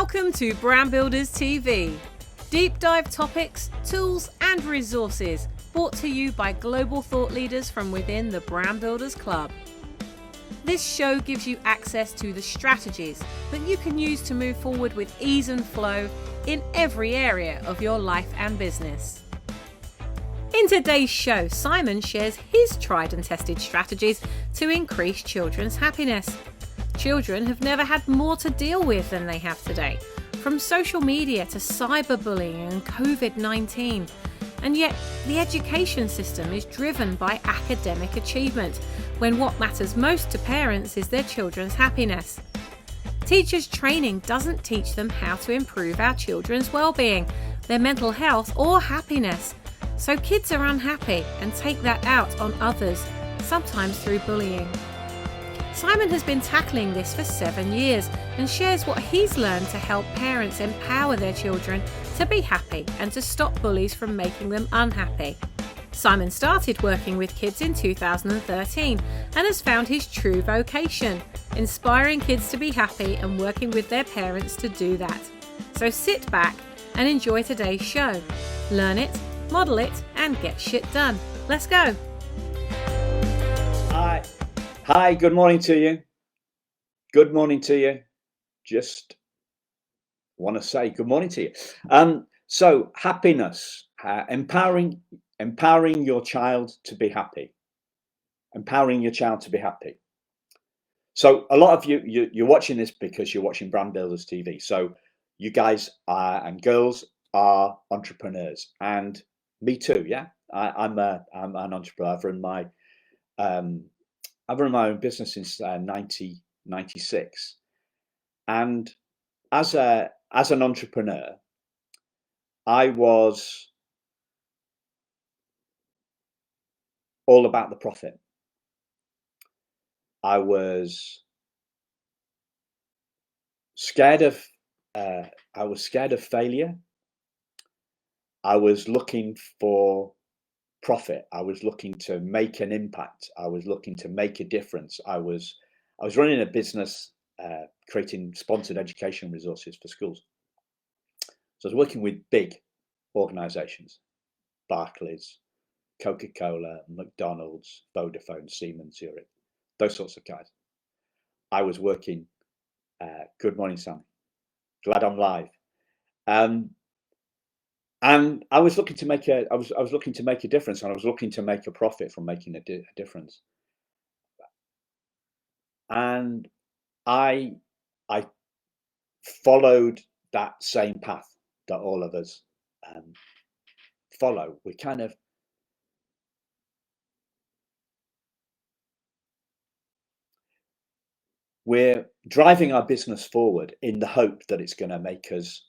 Welcome to Brand Builders TV. Deep dive topics, tools and resources brought to you by global thought leaders from within the Brand Builders Club. This show gives you access to the strategies that you can use to move forward with ease and flow in every area of your life and business. In today's show, Simon shares his tried and tested strategies to increase children's happiness. Children have never had more to deal with than they have today, from social media to cyberbullying and COVID-19. And yet, the education system is driven by academic achievement, when what matters most to parents is their children's happiness. Teachers' training doesn't teach them how to improve our children's well-being, their mental health or happiness. So kids are unhappy and take that out on others, sometimes through bullying. Simon has been tackling this for 7 years and shares what he's learned to help parents empower their children to be happy and to stop bullies from making them unhappy. Simon started working with kids in 2013 and has found his true vocation, inspiring kids to be happy and working with their parents to do that. So sit back and enjoy today's show. Learn it, model it, and get shit done. Let's go. Hi, good morning to you. Good morning to you. Just want to say good morning to you. So happiness, empowering your child to be happy. Empowering your child to be happy. So a lot of you're watching this because you're watching Brand Builders TV. So you guys and girls are entrepreneurs, and me too. Yeah, I'm an entrepreneur. I've run my own business since 1996, and as an entrepreneur, I was all about the profit. I was scared of failure. I was looking for profit. I was looking to make an impact. I was looking to make a difference. I was running a business, creating sponsored education resources for schools. So I was working with big organizations, Barclays, Coca-Cola, McDonald's, Vodafone, Siemens, Zurich, those sorts of guys. I was working, good morning, Sam. Glad I'm live. And I was looking to make I was looking to make a difference, and I was looking to make a profit from making a difference. And I followed that same path that all of us follow. We're driving our business forward in the hope that it's going to make us.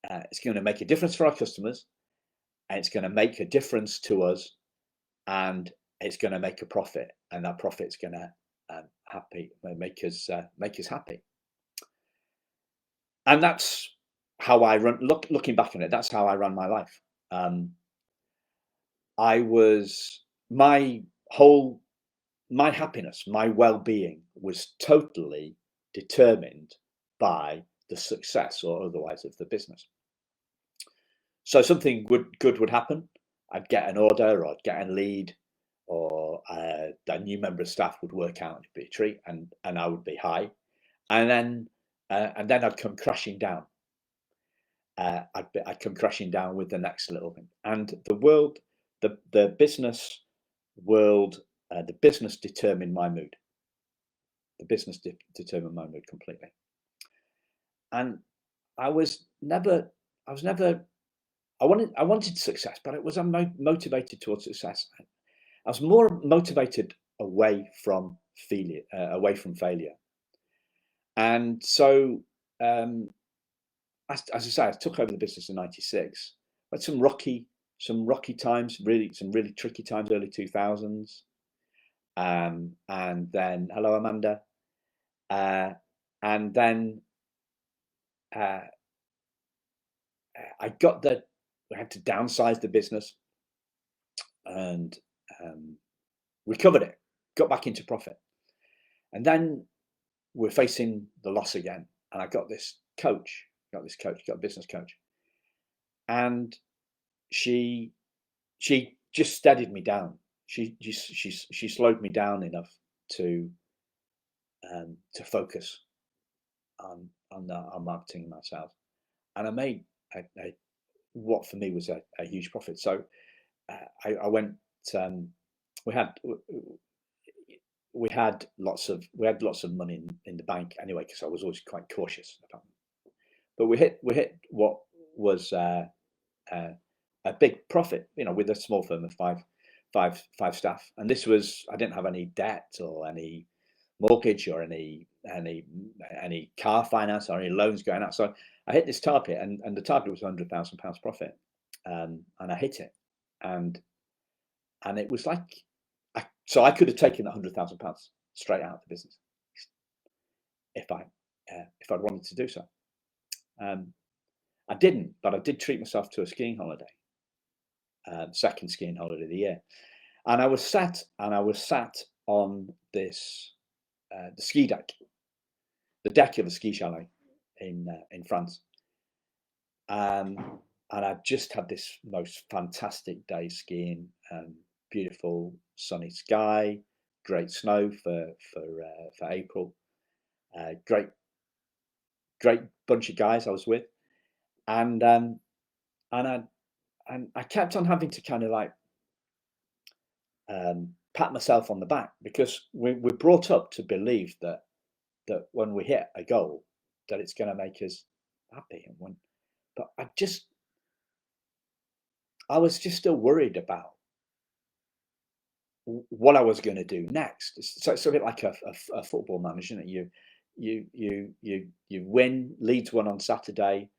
It's going to make a difference for our customers, and it's going to make a difference to us, and it's going to make a profit, and that profit's going to make us happy. And that's how I run. Looking back on it, that's how I ran my life. My happiness, my well-being was totally determined by the success or otherwise of the business. So something good would happen. I'd get an order, or I'd get a lead, or a new member of staff would work out, and it'd be a treat, and I would be high, and then I'd come crashing down. I'd come crashing down with the next little thing, and the world, the business world, the business determined my mood. The business determined my mood completely. And I wanted success, but I wasn't motivated towards success. I was more motivated away from failure. And so, as I say, I took over the business in '96. I had some rocky times, some really tricky times, early 2000s. And then, hello, Amanda. And then I had to downsize the business, and recovered it, got back into profit. And then we're facing the loss again. And I got this coach, got a business coach, and she just steadied me down. She slowed me down enough to focus on marketing and sales, and I made what for me was a huge profit. So I went. We had lots of money in the bank anyway, because I was always quite cautious about it. But we hit what was a big profit, with a small firm of five staff. And this was, I didn't have any debt or any mortgage or any car finance or any loans going out. So I hit this target, and the target was £100,000 profit, and I hit it, and it was like, so I could have taken £100,000 straight out of the business if I'd wanted to do so. I didn't, but I did treat myself to a skiing holiday, second skiing holiday of the year, and I was sat on this the ski deck, the deck of a ski chalet in France, and I just had this most fantastic day skiing. Beautiful sunny sky, great snow for April. Great bunch of guys I was with, and I kept on having to kind of like pat myself on the back, because we're brought up to believe that when we hit a goal, that it's going to make us happy, but I was just still worried about what I was going to do next. So it's a bit like a football manager, isn't it? You win, Leeds won on Saturday.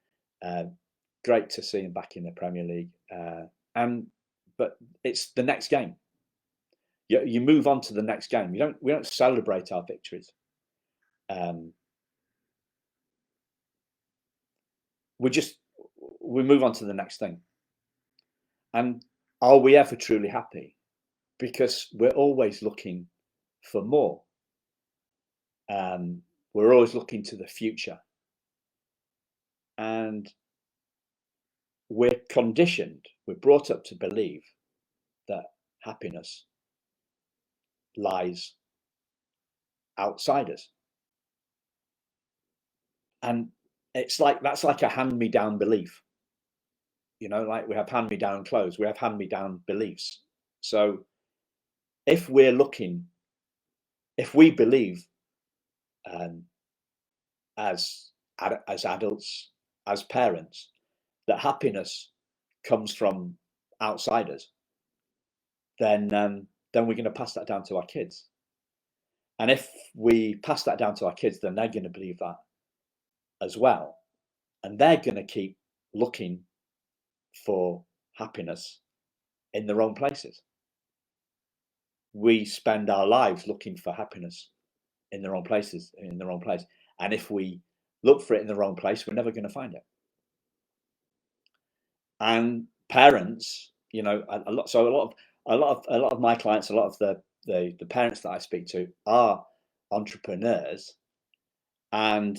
Great to see him back in the Premier League. But it's the next game. You move on to the next game. We don't celebrate our victories. We move on to the next thing. And are we ever truly happy? Because we're always looking for more. We're always looking to the future. And we're conditioned, we're brought up to believe that happiness lies outside us. And that's like a hand-me-down belief. Like we have hand-me-down clothes, we have hand-me-down beliefs. So if we believe as adults, as parents, that happiness comes from outsiders, then we're going to pass that down to our kids. And if we pass that down to our kids, then they're going to believe that as well, and they're going to keep looking for happiness in the wrong places. We spend our lives looking for happiness in the wrong places, and if we look for it in the wrong place, we're never going to find it. And parents, a lot of my clients, a lot of the parents that I speak to are entrepreneurs, and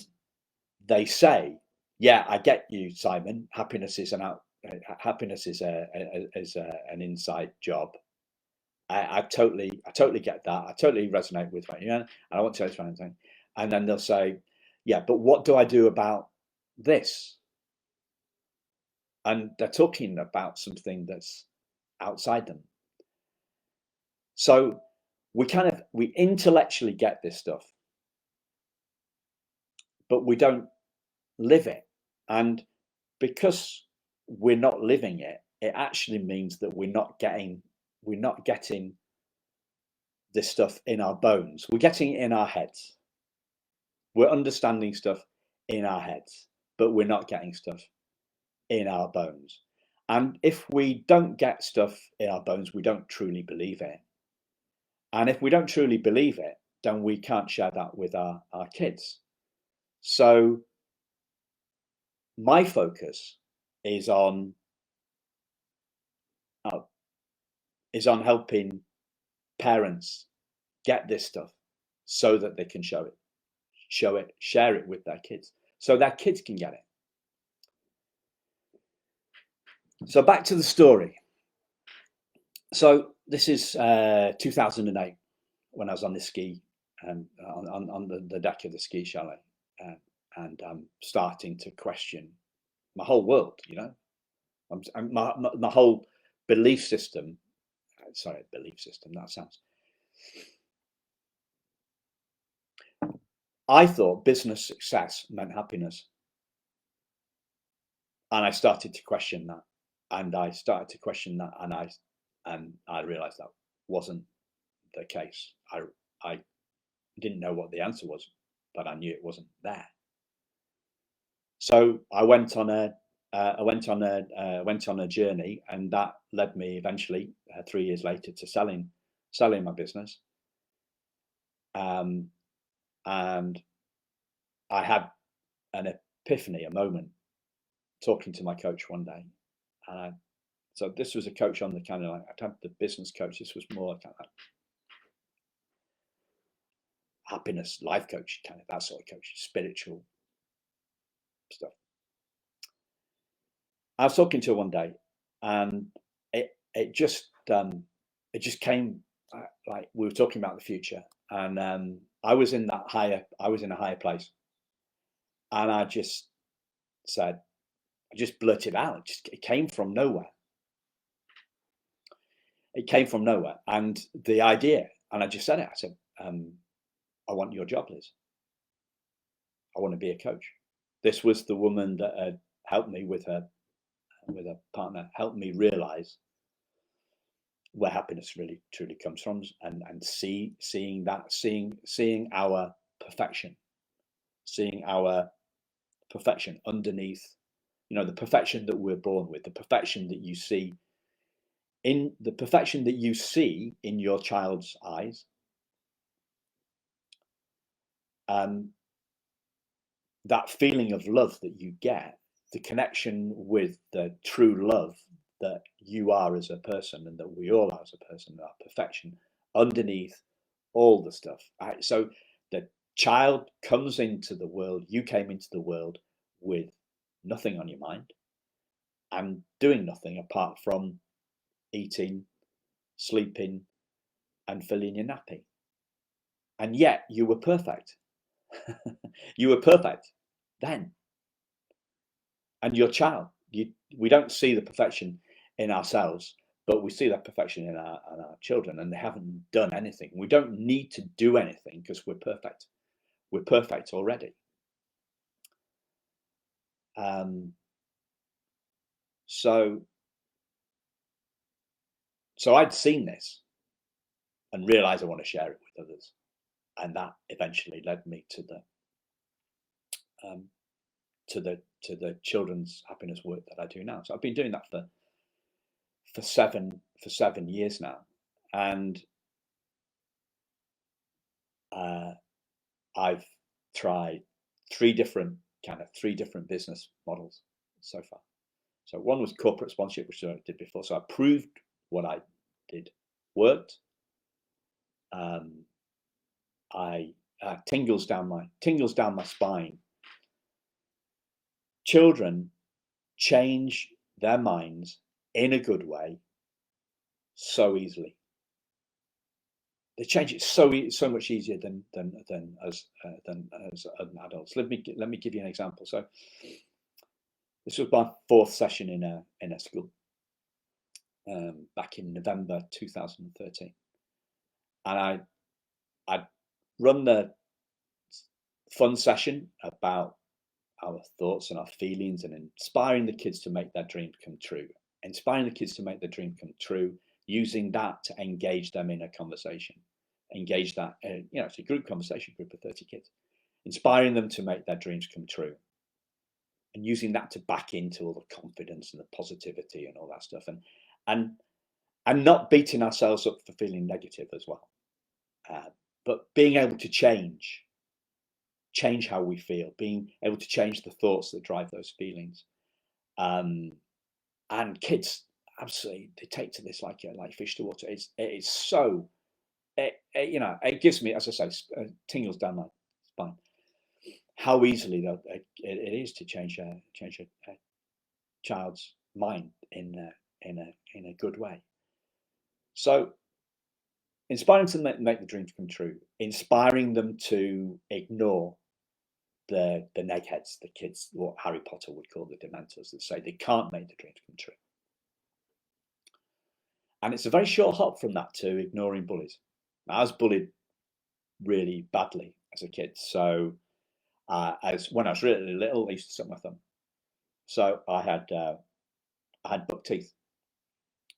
they say, "Yeah, I get you, Simon. Happiness is an inside job. I totally get that. I totally resonate with what and I want to try anything." And then they'll say, "Yeah, but what do I do about this?" And they're talking about something that's outside them. So we intellectually get this stuff, but we don't live it. And because we're not living it, it actually means that we're not getting this stuff in our bones. We're getting it in our heads. We're understanding stuff in our heads, but we're not getting stuff in our bones. And if we don't get stuff in our bones, we don't truly believe it. And if we don't truly believe it, then we can't share that with our kids. So my focus is on helping parents get this stuff so that they can share it with their kids, so their kids can get it. So back to the story. So this is 2008 when I was on the ski and on the deck of the ski chalet, and I'm starting to question my whole world. You know, my whole belief system. Sorry, belief system. That sounds. I thought business success meant happiness, and I started to question that, and I realized that wasn't the case. I didn't know what the answer was, but I knew it wasn't there. So I went on a journey, and that led me eventually 3 years later to selling my business. And I had an epiphany, a moment, talking to my coach one day. So this was a coach on the kind of like, I had the business coach. This was more kind of like happiness, life coach, kind of that sort of coach, spiritual stuff. I was talking to her one day, and it just came like we were talking about the future, and I was in a higher place, and I just blurted out. It came from nowhere. It came from nowhere, and the idea, and I just said it. I said, "I want your job, Liz. I want to be a coach." This was the woman that had helped me with a partner, helped me realize where happiness really truly comes from, and seeing our perfection, underneath, you know, the perfection that we're born with, the perfection that you see in your child's eyes, that feeling of love that you get, the connection with the true love that you are as a person, and that we all are as a person, our perfection underneath all the stuff. Right? So the child comes into the world, you came into the world with nothing on your mind and doing nothing apart from eating, sleeping, and filling your nappy. And yet you were perfect. You were perfect then. And your child, we don't see the perfection in ourselves, but we see that perfection in our children, and they haven't done anything. We don't need to do anything because we're perfect. We're perfect already. So I'd seen this and realized I want to share it with others, and that eventually led me to the children's happiness work that I do now. So I've been doing that for 7 years now, and I've tried three different business models so far. So one was corporate sponsorship, which I did before. So I proved what I did worked. I tingles down my spine. Children change their minds in a good way so easily. They change it so much easier than as adults. Let me give you an example. So this was my 4th session in a school back in November 2013, and I'd run the fun session about our thoughts and our feelings and inspiring the kids to make their dream come true. Using that to engage them in a conversation. Engage that, it's a group conversation, group of 30 kids. Inspiring them to make their dreams come true. And using that to back into all the confidence and the positivity and all that stuff. And not beating ourselves up for feeling negative as well. But being able to change how we feel, being able to change the thoughts that drive those feelings. And kids, absolutely, they take to this like fish to water. It gives me, as I say, tingles down my spine. how easily it is to change a child's mind in a good way. So inspiring them to make the dreams come true, inspiring them to ignore the neckheads, the kids, what Harry Potter would call the dementors, that say they can't make the dreams come true. And it's a very short hop from that to ignoring bullies. I was bullied really badly as a kid. So when I was really little, I used to suck my thumb. So I had buck teeth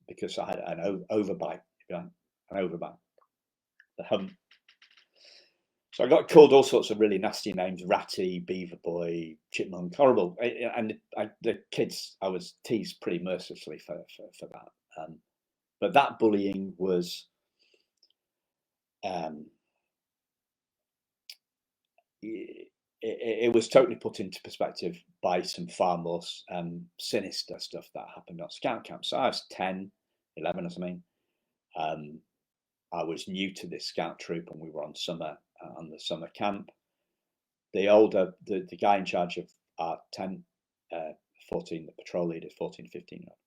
because I had an overbite, an overbite, the hum. So I got called all sorts of really nasty names: ratty, beaver boy, chipmunk, horrible. And the kids, I was teased pretty mercilessly for that. But that bullying was it was totally put into perspective by some far more sinister stuff that happened on scout camp. So I was 10, 11 or something. I was new to this scout troop, and we were on the summer camp. The guy in charge of our 10, 14, the patrol leader, 14, 15 year old,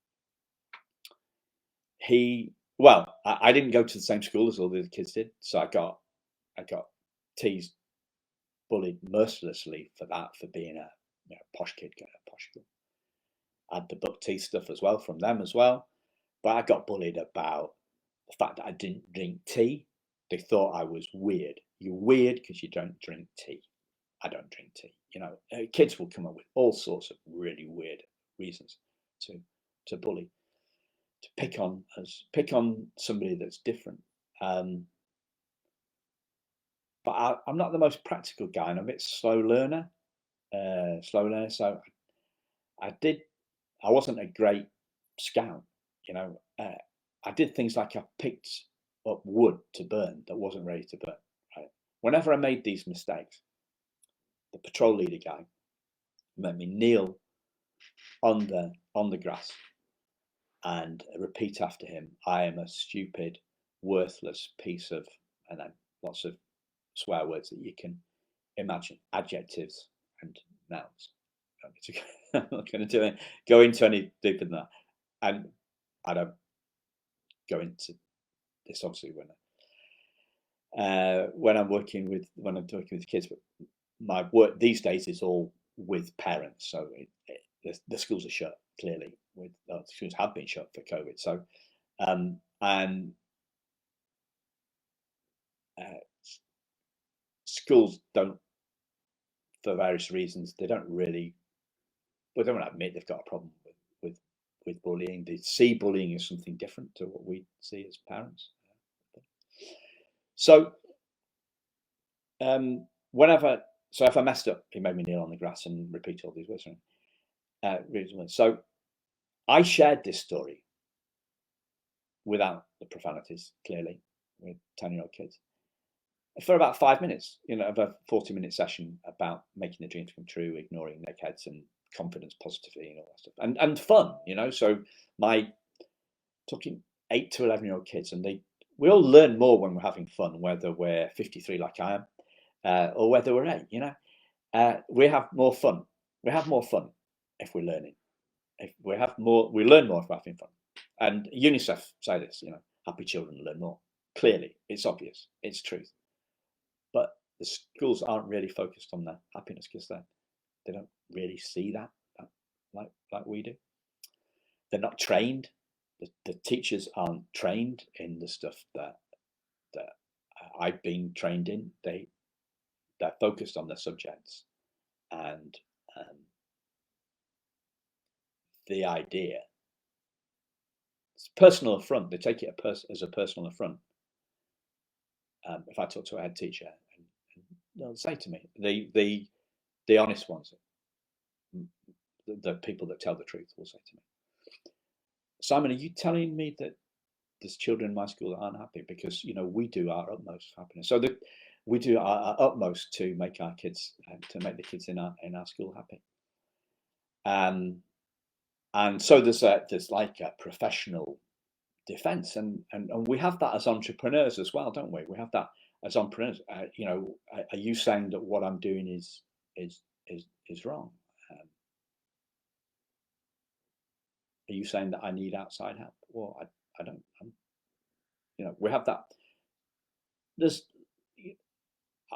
I didn't go to the same school as all the other kids did, so I got teased, bullied mercilessly for being a posh kid, going to posh school. I had the buck teeth stuff as well from them as well, but I got bullied about the fact that I didn't drink tea. They thought I was weird. You're weird because you don't drink tea. I don't drink tea. Kids will come up with all sorts of really weird reasons to bully, to pick on somebody that's different. But I'm not the most practical guy, and I'm a bit slow learner. So I wasn't a great scout. I did things like I picked up wood to burn that wasn't ready to burn. Right? Whenever I made these mistakes, the patrol leader guy made me kneel on the grass and repeat after him, "I am a stupid, worthless piece of," and then lots of swear words that you can imagine, adjectives and nouns. I'm not going to go into any deeper than that, and I don't go into this obviously when I'm working with kids. But my work these days is all with parents, so the schools are shut clearly. The schools have been shut for COVID. So and schools don't, for various reasons, they don't admit they've got a problem with bullying. They see bullying as something different to what we see as parents. So if I messed up, he made me kneel on the grass and repeat all these words. So I shared this story without the profanities, clearly, with 10-year-old kids, for about 5 minutes, of a 40-minute session about making the dreams come true, ignoring neckheads, and confidence, positivity, and all that stuff, and fun. So talking 8 to 11-year-old kids, and we all learn more when we're having fun, whether we're 53 like I am, or whether we're 8. We have more fun. We have more fun if we're learning. We learn more if we're having fun. And UNICEF say this, happy children learn more. Clearly, it's obvious, it's truth. But the schools aren't really focused on their happiness because they don't really see that like we do. They're not trained. The teachers aren't trained in the stuff that I've been trained in. They're focused on their subjects, and the idea, it's personal affront. They take it as a personal affront. If I talk to a head teacher, and they'll say to me, the honest ones, the people that tell the truth, will say to me, "Simon, are you telling me that there's children in my school that aren't happy?" Because we do our utmost for happiness. So we do our utmost to make our kids, to make the kids in our school happy. And so there's like a professional defense, and we have that as entrepreneurs as well, don't we? We have that as entrepreneurs. Are you saying that what I'm doing is is wrong. Are you saying that I need outside help? Well, I don't. We have that.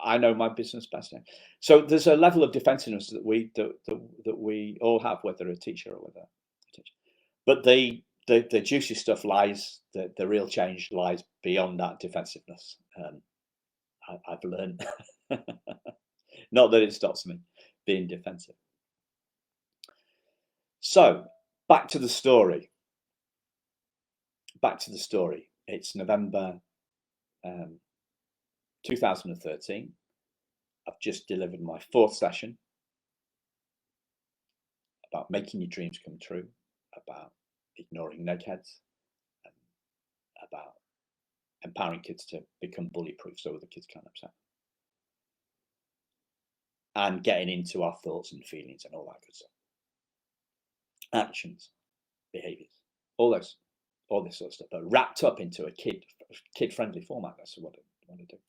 I know my business best. So there's a level of defensiveness that we all have, whether a teacher or whether a teacher. But the juicy stuff lies. The real change lies beyond that defensiveness. I've learned. Not that it stops me being defensive. So back to the story. It's November 2013. I've just delivered my 4th session about making your dreams come true, about ignoring neckheads, about empowering kids to become bully proof so the kids can't upset, and getting into our thoughts and feelings and all that good stuff. Actions, behaviors, all this sort of stuff, but wrapped up into a kid-friendly format. That's what I want to do.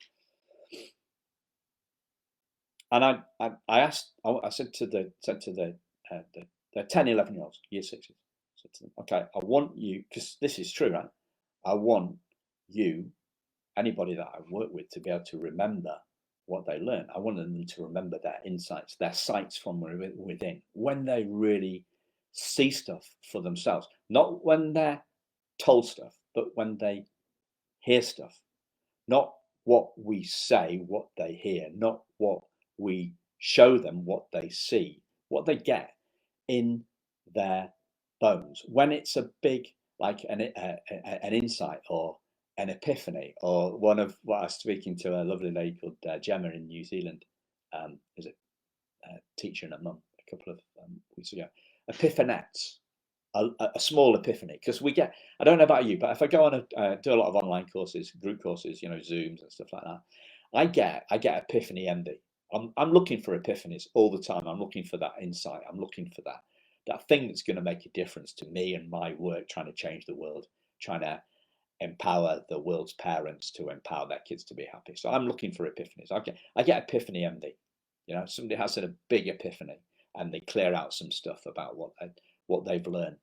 And I said to the 10, 11-year-olds, year 6s, said to them, okay, I want you, because this is true, right? I want you, anybody that I've worked with, to be able to remember what they learn. I want them to remember their insights, their sights from within, when they really see stuff for themselves, not when they're told stuff, but when they hear stuff, not what we say, what they hear, not what we show them, what they see, what they get in their bones. When it's a big, like an insight or an epiphany, or one of what I was speaking to a lovely lady called Gemma in New Zealand, is a teacher and a mum, a couple of weeks ago. Epiphanettes, a small epiphany, because we get, I don't know about you, but if I go on do a lot of online courses, group courses, Zooms and stuff like that, I get epiphany envy. I'm looking for epiphanies all the time. I'm looking for that insight. I'm looking for that thing that's going to make a difference to me and my work, trying to change the world, trying to empower the world's parents to empower their kids to be happy. So I'm looking for epiphanies. I get epiphany envy. Somebody has a big epiphany and they clear out some stuff about what they've learned.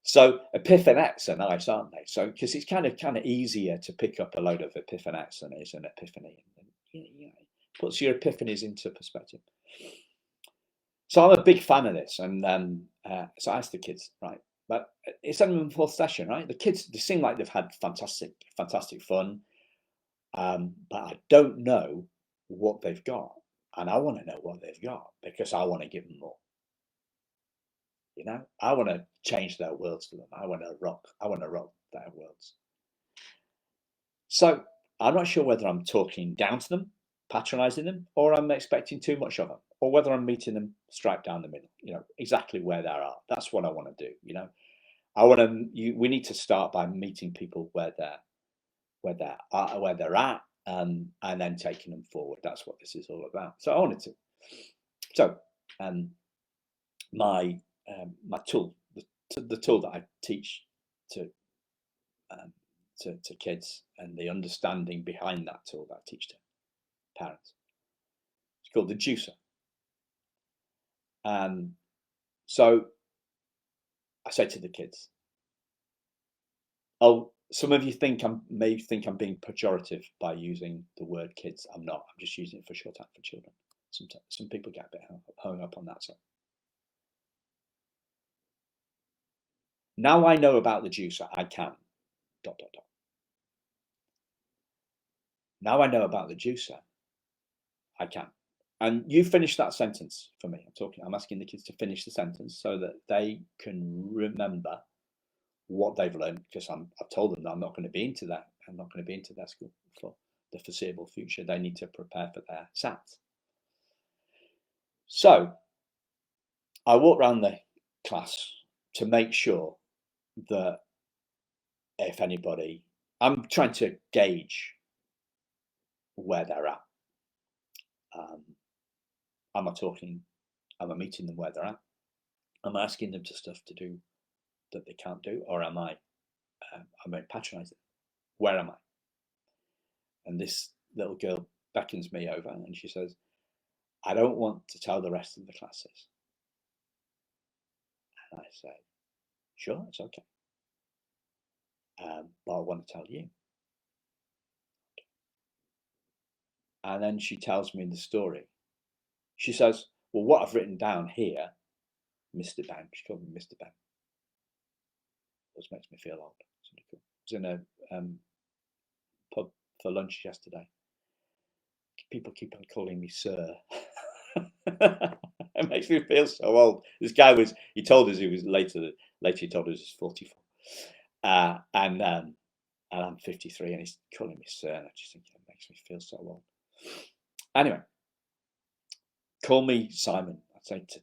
So epiphanettes are nice, aren't they? So because it's kind of easier to pick up a load of epiphanettes than is an epiphany. It puts your epiphanies into perspective. So I'm a big fan of this, and so I asked the kids, right? But it's only the 4th session, right? The kids, they seem like they've had fantastic fun, but I don't know what they've got, and I want to know what they've got because I want to give them more. I want to change their worlds for them. I want to rock their worlds. So I'm not sure whether I'm talking down to them, patronizing them, or I'm expecting too much of them, or whether I'm meeting them straight down the middle, exactly where they are. That's what I want to do. We need to start by meeting people where they're at, and then taking them forward. That's what this is all about. So I wanted to. So my tool, the tool that I teach to kids, and the understanding behind that tool that I teach to parents, it's called the juicer. So I say to the kids, oh, some of you may think I'm being pejorative by using the word kids. I'm not. I'm just using it for shorthand for children. Some people get a bit hung up on that. So now I know about the juicer, I can. ... Now I know about the juicer, I can. And you finish that sentence for me. I'm asking the kids to finish the sentence so that they can remember what they've learned, because I've told them that I'm not going to be into that. I'm not going to be into their school for the foreseeable future. They need to prepare for their SATs. So I walk around the class to make sure that if anybody, I'm trying to gauge where they're at. Am I meeting them where they're at? Am I asking them to stuff to do that they can't do, or am I patronizing? Where am I? And this little girl beckons me over and she says, I don't want to tell the rest of the classes. And I say, sure, it's okay. But I want to tell you. And then she tells me the story. She says, well, what I've written down here, Mr. Benn, she called me Mr. Benn. Which makes me feel old. Cool. I was in a pub for lunch yesterday. People keep on calling me sir. It makes me feel so old. This guy he told us he was later he told us he's 44. And I'm 53 and he's calling me sir. And I just think it makes me feel so old. Anyway, call me Simon. I'd say to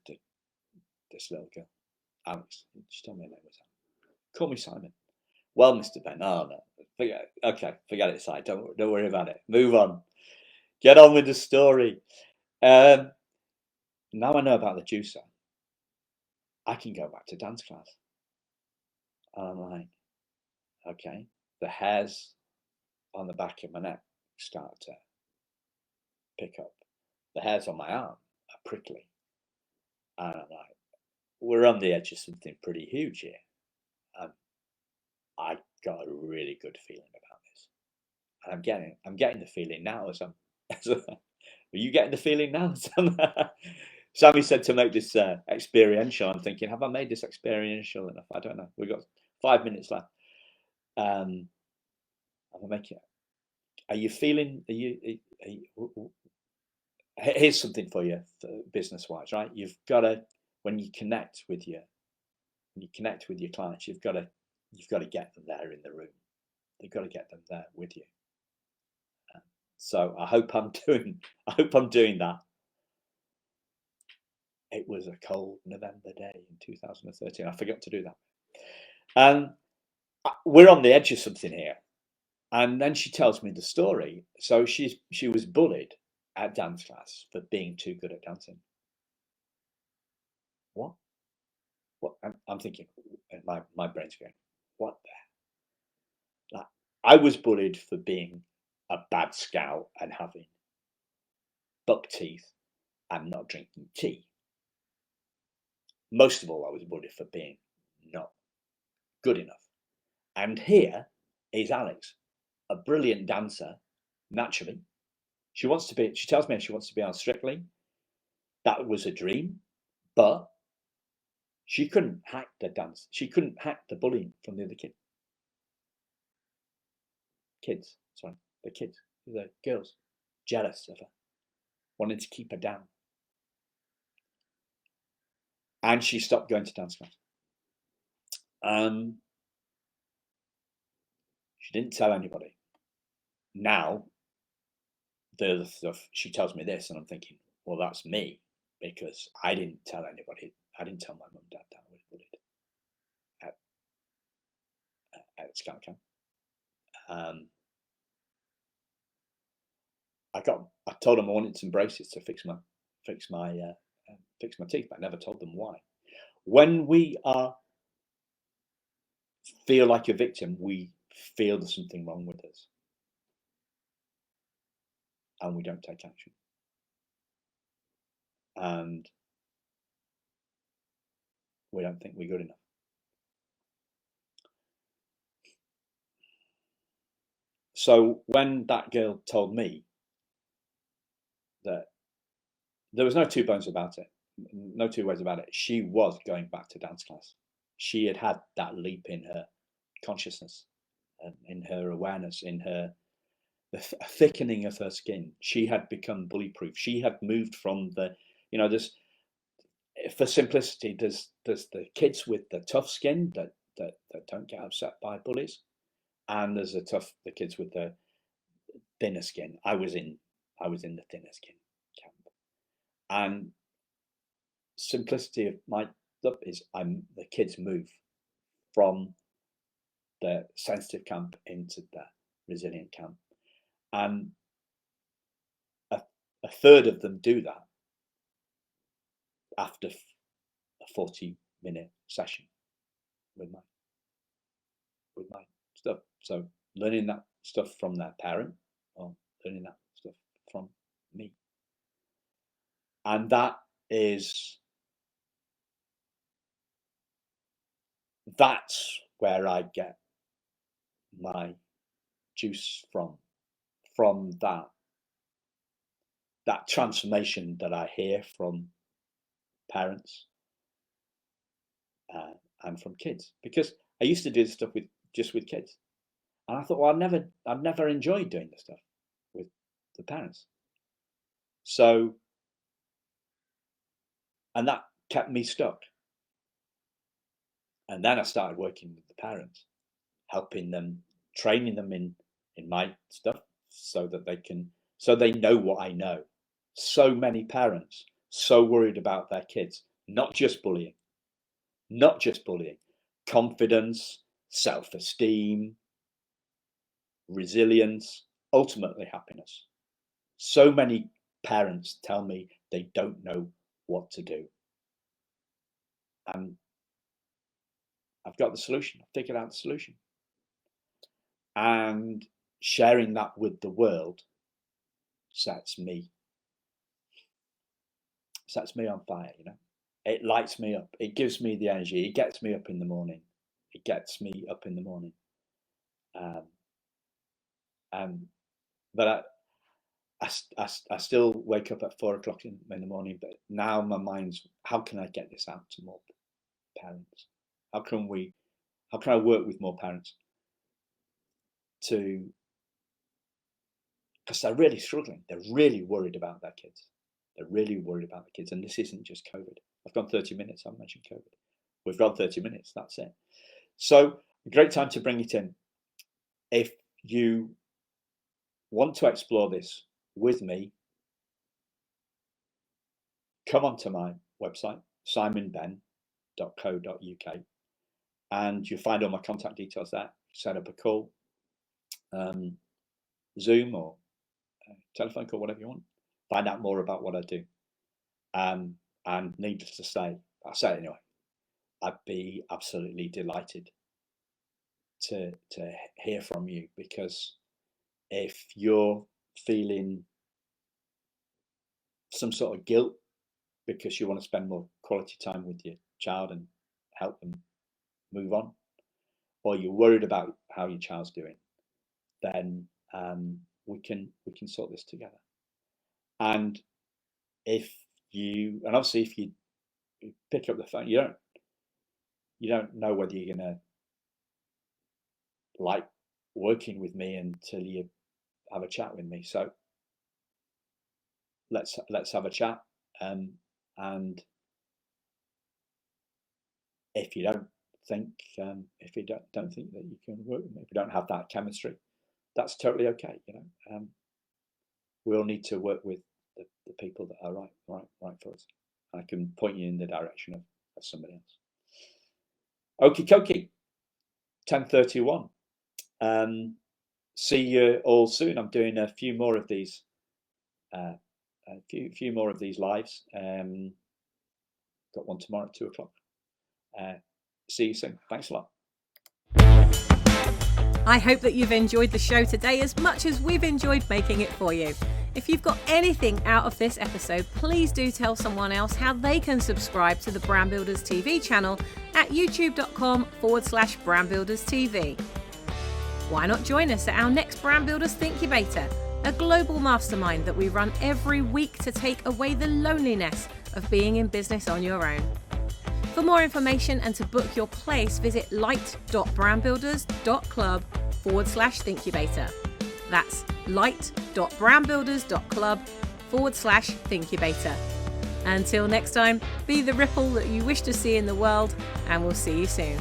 this little girl, Alex. She told me her name was Alex. Call me Simon. Well, Mr. Benn, oh no, forget it, Si. Don't worry about it. Move on. Get on with the story. Now I know about the juicer, I can go back to dance class. And I'm like, okay. The hairs on the back of my neck start to pick up. The hairs on my arm are prickly. And I'm like, we're on the edge of something pretty huge here. I got a really good feeling about this. And I'm getting the feeling now as are you getting the feeling now? Sammy said to make this experiential. I'm thinking, have I made this experiential enough? I don't know. We've got 5 minutes left. I'm making it. Are you feeling? Here's something for you, business-wise, right? You've got to, when you connect with your clients, you've got to get them there in the room. You've got to get them there with you. So I hope I'm doing that. It was a cold November day in 2013. I forgot to do that. We're on the edge of something here. And then she tells me the story. So she was bullied at dance class for being too good at dancing. What? I'm thinking, my brain's going, what the? Like, I was bullied for being a bad scout and having buck teeth and not drinking tea. Most of all, I was bullied for being not good enough. And here is Alex, a brilliant dancer, naturally. She tells me she wants to be on Strictly. That was a dream, but she couldn't hack the dance. She couldn't hack the bullying from the other the girls, jealous of her, wanted to keep her down. And she stopped going to dance class. She didn't tell anybody. Now, the stuff, she tells me this, and I'm thinking, well, that's me, because I didn't tell anybody. I didn't tell my mum and dad that I was bullied at scout camp. I told them I wanted some braces to fix my teeth, but I never told them why. When we feel like a victim, we feel there's something wrong with us, and we don't take action. And we don't think we're good enough. So when that girl told me that, there was no two bones about it, no two ways about it, she was going back to dance class. She had that leap in her consciousness, in her awareness, in her the thickening of her skin. She had become bully proof. She had moved from there's, for simplicity, there's the kids with the tough skin that don't get upset by bullies, and there's the kids with the thinner skin. I was in the thinner skin camp, and simplicity of my look is the kids move from the sensitive camp into the resilient camp, and a third of them do that after a 40-minute session with my stuff. So learning that stuff from their parent, or learning that stuff from me. And that's where I get my juice from that transformation that I hear from parents and from kids, because I used to do this stuff just with kids, and I thought, well, I've never enjoyed doing this stuff with the parents. So, and that kept me stuck. And then I started working with the parents, helping them, training them in my stuff, so they know what I know. So many parents so worried about their kids, not just bullying, confidence, self-esteem, resilience, ultimately happiness. So many parents tell me they don't know what to do. And I've got the solution. I've figured out the solution. And sharing that with the world sets me on fire, you know. It lights me up. It gives me the energy. It gets me up in the morning. But I still wake up at 4 o'clock in the morning. But now my mind's, how can I get this out to more parents? How can I work with more parents because they're really struggling. They're really worried about their kids. And this isn't just COVID. I've gone 30 minutes. I mentioned COVID. We've gone 30 minutes. That's it. So a great time to bring it in. If you want to explore this with me, come onto my website, simonbenn.co.uk, and you'll find all my contact details there. Set up a call, Zoom or telephone call, whatever you want. Find out more about what I do. And needless to say, I'll say it anyway, I'd be absolutely delighted to hear from you, because if you're feeling some sort of guilt because you want to spend more quality time with your child and help them move on, or you're worried about how your child's doing, then we can sort this together. And obviously if you pick up the phone, you don't know whether you're gonna like working with me until you have a chat with me. So let's have a chat. And if you don't think that you can work with me, if you don't have that chemistry, that's totally okay. You know, we all need to work with the people that are right for us. I can point you in the direction of somebody else. Okie dokie. 10:31. See you all soon. I'm doing a few more of these lives. Got one tomorrow at 2 o'clock. See you soon. Thanks a lot. I hope that you've enjoyed the show today as much as we've enjoyed making it for you. If you've got anything out of this episode, please do tell someone else how they can subscribe to the Brand Builders TV channel at youtube.com/brandbuilderstv. Why not join us at our next Brand Builders Thinkubator, a global mastermind that we run every week to take away the loneliness of being in business on your own. For more information and to book your place, visit light.brandbuilders.club/Thinkubator. That's light.brandbuilders.club/Thinkubator. Until next time, be the ripple that you wish to see in the world, and we'll see you soon.